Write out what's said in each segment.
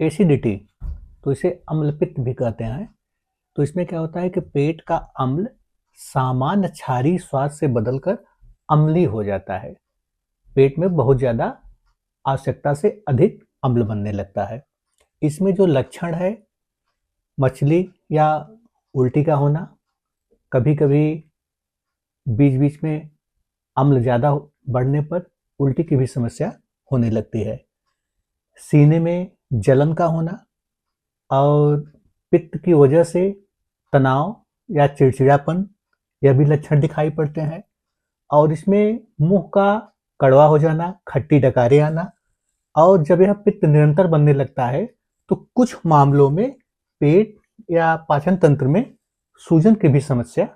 Acidity, तो इसे अम्लपित्त भी कहते हैं। तो इसमें क्या होता है कि पेट का अम्ल सामान्य क्षारीय स्वाद से बदलकर अम्लीय हो जाता है। पेट में बहुत ज़्यादा आवश्यकता से अधिक अम्ल बनने लगता है। इसमें जो लक्षण है, मछली या उल्टी का होना, कभी कभी बीच बीच में अम्ल ज़्यादा बढ़ने पर उल्टी की भी समस्या होने लगती है। सीने में जलन का होना और पित्त की वजह से तनाव या चिड़चिड़ापन, यह भी लक्षण दिखाई पड़ते हैं। और इसमें मुंह का कड़वा हो जाना, खट्टी डकारें आना, और जब यह पित्त निरंतर बनने लगता है तो कुछ मामलों में पेट या पाचन तंत्र में सूजन की भी समस्या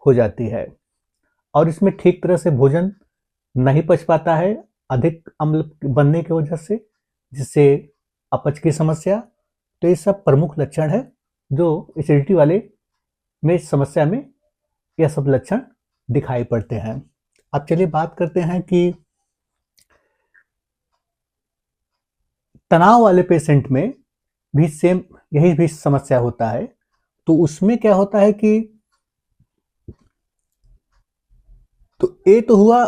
हो जाती है। और इसमें ठीक तरह से भोजन नहीं पच पाता है अधिक अम्ल बनने की वजह से, जिससे अपच की समस्या। तो ये सब प्रमुख लक्षण है जो एसिडिटी वाले में समस्या में यह सब लक्षण दिखाई पड़ते हैं। अब चलिए बात करते हैं कि तनाव वाले पेशेंट में भी सेम यही भी समस्या होता है। तो उसमें क्या होता है कि तो ये तो हुआ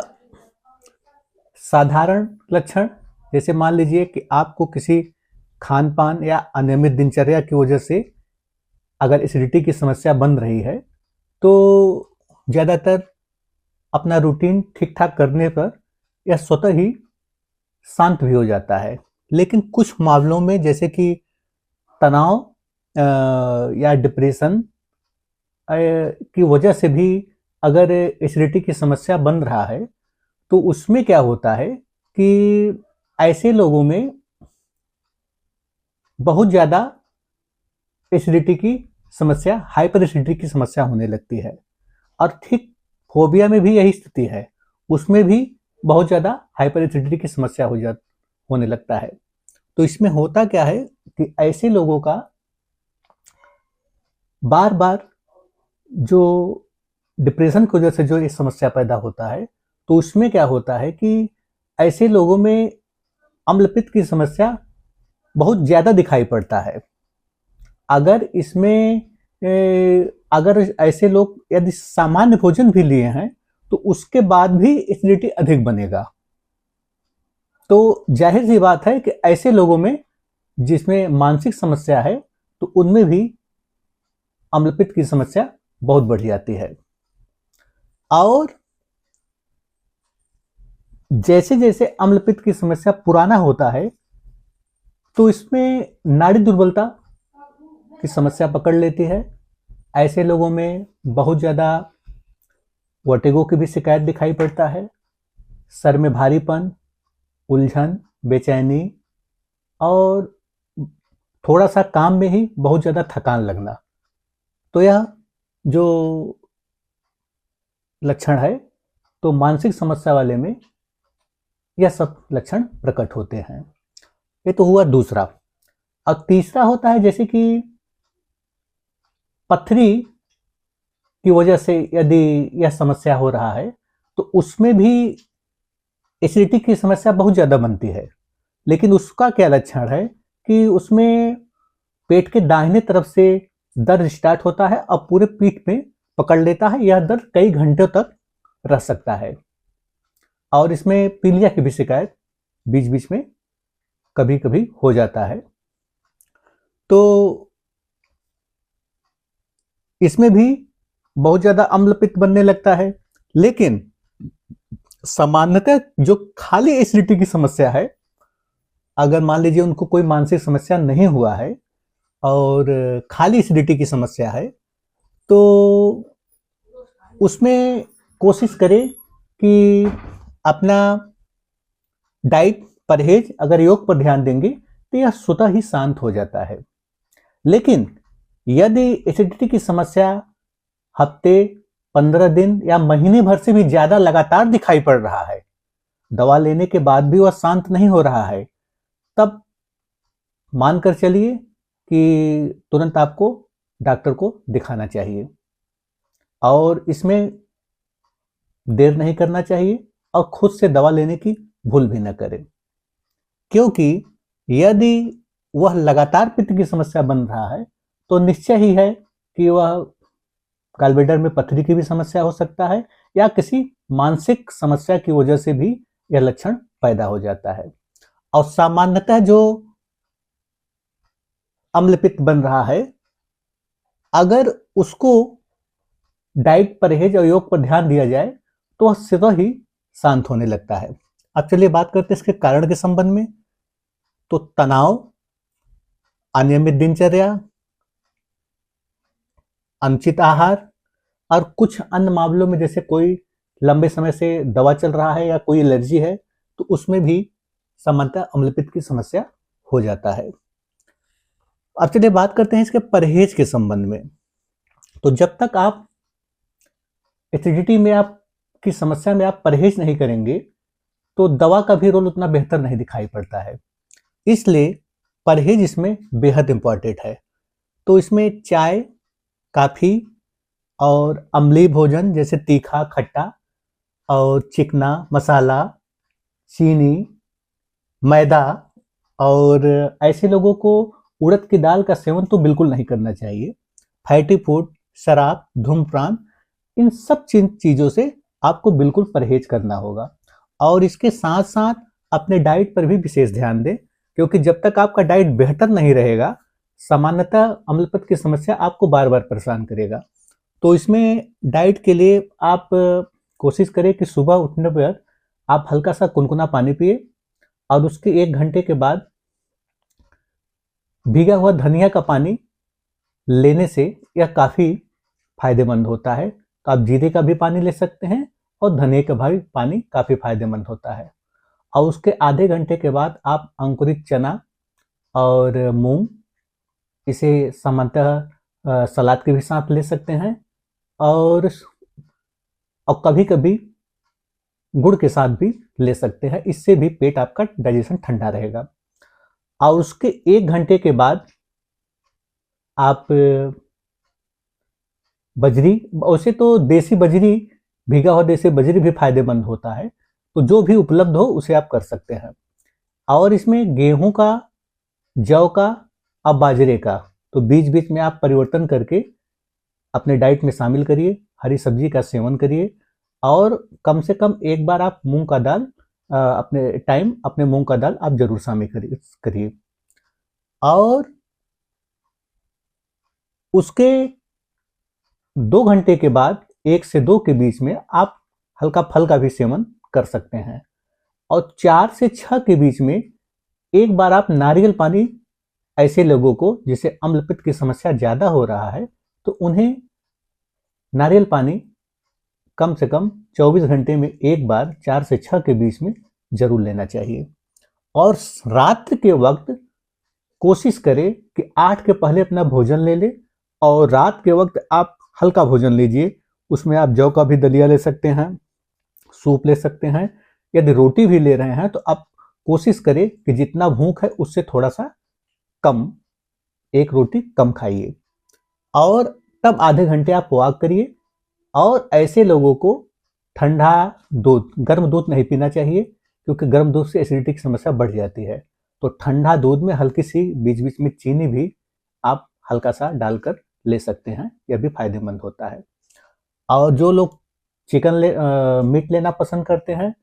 साधारण लक्षण, जैसे मान लीजिए कि आपको किसी खान पान या अनियमित दिनचर्या की वजह से अगर एसिडिटी की समस्या बन रही है तो ज़्यादातर अपना रूटीन ठीक ठाक करने पर यह स्वतः ही शांत भी हो जाता है। लेकिन कुछ मामलों में जैसे कि तनाव या डिप्रेशन की वजह से भी अगर एसिडिटी की समस्या बन रहा है तो उसमें क्या होता है कि ऐसे लोगों में बहुत ज़्यादा एसिडिटी की समस्या, हाइपर एसिडिटी की समस्या होने लगती है। और ठीक फोबिया में भी यही स्थिति है, उसमें भी बहुत ज़्यादा हाइपर एसिडिटी की समस्या होने लगता है। तो इसमें होता क्या है कि ऐसे लोगों का बार बार जो डिप्रेशन की वजह से जो ये समस्या पैदा होता है, तो उसमें क्या होता है कि ऐसे लोगों में अम्लपित्त की समस्या बहुत ज़्यादा दिखाई पड़ता है। अगर इसमें अगर ऐसे लोग यदि सामान्य भोजन भी लिए हैं तो उसके बाद भी एसिडिटी अधिक बनेगा। तो जाहिर सी बात है कि ऐसे लोगों में जिसमें मानसिक समस्या है तो उनमें भी अम्लपित्त की समस्या बहुत बढ़ जाती है। और जैसे जैसे अम्लपित्त की समस्या पुराना होता है तो इसमें नाड़ी दुर्बलता की समस्या पकड़ लेती है। ऐसे लोगों में बहुत ज़्यादा वर्टिगो की भी शिकायत दिखाई पड़ता है, सर में भारीपन, उलझन, बेचैनी और थोड़ा सा काम में ही बहुत ज़्यादा थकान लगना। तो यह जो लक्षण है तो मानसिक समस्या वाले में यह सब लक्षण प्रकट होते हैं। ये तो हुआ दूसरा। अब तीसरा होता है जैसे कि पथरी की वजह से यदि यह समस्या हो रहा है तो उसमें भी एसिडिटी की समस्या बहुत ज़्यादा बनती है। लेकिन उसका क्या लक्षण है कि उसमें पेट के दाहिने तरफ से दर्द स्टार्ट होता है और पूरे पीठ में पकड़ लेता है। यह दर्द कई घंटों तक रह सकता है। और इसमें पीलिया की भी शिकायत बीच बीच में कभी कभी हो जाता है। तो इसमें भी बहुत ज़्यादा अम्लपित्त बनने लगता है। लेकिन सामान्यतः जो खाली एसिडिटी की समस्या है, अगर मान लीजिए उनको कोई मानसिक समस्या नहीं हुआ है और खाली एसिडिटी की समस्या है तो उसमें कोशिश करें कि अपना डाइट, परहेज, अगर योग पर ध्यान देंगे तो यह स्वतः ही शांत हो जाता है। लेकिन यदि एसिडिटी की समस्या हफ्ते, 15 दिन या महीने भर से भी ज़्यादा लगातार दिखाई पड़ रहा है, दवा लेने के बाद भी वह शांत नहीं हो रहा है, तब मानकर चलिए कि तुरंत आपको डॉक्टर को दिखाना चाहिए। और इसमें देर नहीं करना चाहिए और खुद से दवा लेने की भूल भी न करें। क्योंकि यदि वह लगातार पित्त की समस्या बन रहा है तो निश्चय ही है कि वह गॉलब्लैडर में पथरी की भी समस्या हो सकता है या किसी मानसिक समस्या की वजह से भी यह लक्षण पैदा हो जाता है। और सामान्यतः जो अम्लपित्त बन रहा है, अगर उसको डाइट, परहेज और योग पर ध्यान दिया जाए तो वह स्वतः ही शांत होने लगता है। अब चलिए बात करते हैं इसके कारण के संबंध में। तो तनाव, अनियमित दिनचर्या, अनुचित आहार और कुछ अन्य मामलों में जैसे कोई लंबे समय से दवा चल रहा है या कोई एलर्जी है तो उसमें भी सामान्यतः अम्लपित्त की समस्या हो जाता है। अब चलिए बात करते हैं इसके परहेज के संबंध में। तो जब तक आप एसिडिटी में आपकी समस्या में आप परहेज नहीं करेंगे तो दवा का भी रोल उतना बेहतर नहीं दिखाई पड़ता है। इसलिए परहेज इसमें बेहद इंपॉर्टेंट है। तो इसमें चाय, काफ़ी और अम्लीय भोजन जैसे तीखा, खट्टा और चिकना, मसाला, चीनी, मैदा और ऐसे लोगों को उड़द की दाल का सेवन तो बिल्कुल नहीं करना चाहिए। फैटी फूड, शराब, धूम्रपान, इन सब चीज़ों से आपको बिल्कुल परहेज करना होगा। और इसके साथ साथ अपने डाइट पर भी विशेष ध्यान दें, क्योंकि जब तक आपका डाइट बेहतर नहीं रहेगा, सामान्यतः अम्लपित्त की समस्या आपको बार बार परेशान करेगा। तो इसमें डाइट के लिए आप कोशिश करें कि सुबह उठने पर आप हल्का सा गुनगुना पानी पिए और उसके 1 घंटे के बाद भीगा हुआ धनिया का पानी लेने से यह काफ़ी फायदेमंद होता है। तो आप जीरे का भी पानी ले सकते हैं और धनिया का भी पानी काफ़ी फायदेमंद होता है। और उसके आधे घंटे के बाद आप अंकुरित चना और मूंग, इसे सामान्यतः सलाद के भी साथ ले सकते हैं और कभी कभी गुड़ के साथ भी ले सकते हैं। इससे भी पेट आपका डाइजेशन ठंडा रहेगा। और उसके 1 घंटे के बाद आप बजरी, वैसे तो देसी बजरी, भीगा हुआ देसी बजरी भी फायदेमंद होता है, तो जो भी उपलब्ध हो उसे आप कर सकते हैं। और इसमें गेहूं का, जौ का और बाजरे का तो बीच बीच में आप परिवर्तन करके अपने डाइट में शामिल करिए। हरी सब्जी का सेवन करिए और कम से कम एक बार आप मूंग का दाल अपने मूंग का दाल आप जरूर शामिल करिए। और उसके 2 घंटे के बाद 1 से 2 के बीच में आप हल्का फल का भी सेवन कर सकते हैं। और 4 से 6 के बीच में एक बार आप नारियल पानी, ऐसे लोगों को जिसे अम्लपित्त की समस्या ज़्यादा हो रहा है तो उन्हें नारियल पानी कम से कम 24 घंटे में एक बार 4 से 6 के बीच में जरूर लेना चाहिए। और रात्रि के वक्त कोशिश करें कि 8 के पहले अपना भोजन ले लें और रात के वक्त आप हल्का भोजन लीजिए। उसमें आप जौ का भी दलिया ले सकते हैं, सूप ले सकते हैं। यदि रोटी भी ले रहे हैं तो आप कोशिश करें कि जितना भूख है उससे थोड़ा सा कम, 1 रोटी कम खाइए। और तब आधे घंटे आप वॉक करिए। और ऐसे लोगों को ठंडा दूध, गर्म दूध नहीं पीना चाहिए, क्योंकि गर्म दूध से एसिडिटी की समस्या बढ़ जाती है। तो ठंडा दूध में हल्की सी बीच बीच में चीनी भी आप हल्का सा डालकर ले सकते हैं, यह भी फायदेमंद होता है। और जो लोग मीट लेना पसंद करते हैं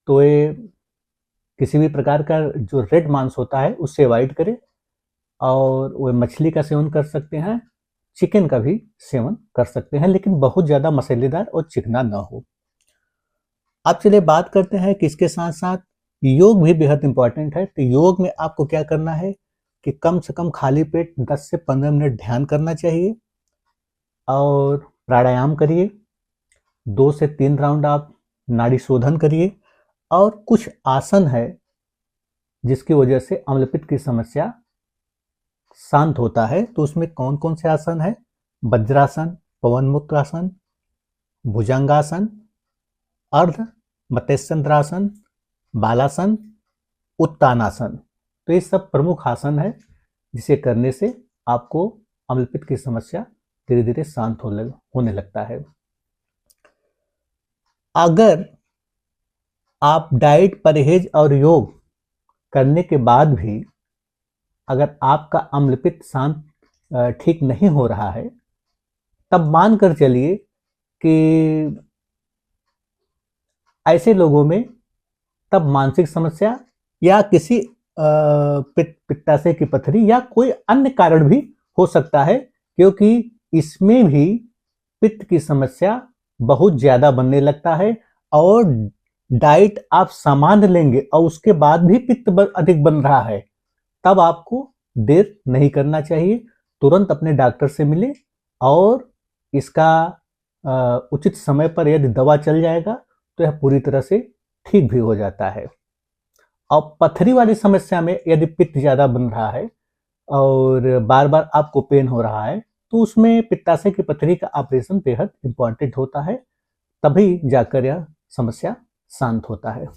तो ये किसी भी प्रकार का जो रेड मांस होता है उससे अवॉइड करें और वो मछली का सेवन कर सकते हैं, चिकन का भी सेवन कर सकते हैं, लेकिन बहुत ज़्यादा मसालेदार और चिकना ना हो। अब चलिए बात करते हैं कि इसके साथ साथ योग भी बेहद इंपॉर्टेंट है। तो योग में आपको क्या करना है कि कम से कम खाली पेट 10 से 15 मिनट ध्यान करना चाहिए और प्राणायाम करिए। 2 से 3 राउंड आप नाड़ी शोधन करिए। और कुछ आसन है जिसकी वजह से अम्लपित्त की समस्या शांत होता है। तो उसमें कौन कौन से आसन है? वज्रासन, पवन मुद्रासन, भुजंगासन, अर्ध मत्स्यंद्रासन, बालासन, उत्तानासन। तो ये सब प्रमुख आसन है जिसे करने से आपको अम्लपित्त की समस्या धीरे धीरे शांत होने लगता है। अगर आप डाइट, परहेज और योग करने के बाद भी अगर आपका अम्लपित्त शांत ठीक नहीं हो रहा है, तब मान कर चलिए कि ऐसे लोगों में तब मानसिक समस्या या किसी पित्ताशय की पथरी या कोई अन्य कारण भी हो सकता है, क्योंकि इसमें भी पित्त की समस्या बहुत ज्यादा बनने लगता है। और डाइट आप सामान्य लेंगे और उसके बाद भी पित्त अधिक बन रहा है, तब आपको देर नहीं करना चाहिए, तुरंत अपने डॉक्टर से मिले और इसका उचित समय पर यदि दवा चल जाएगा तो यह पूरी तरह से ठीक भी हो जाता है। और पथरी वाली समस्या में यदि पित्त ज्यादा बन रहा है और बार बार आपको पेन हो रहा है, तो उसमें पित्ताशय की पथरी का ऑपरेशन बेहद इंपॉर्टेंट होता है, तभी जाकर यह समस्या शांत होता है।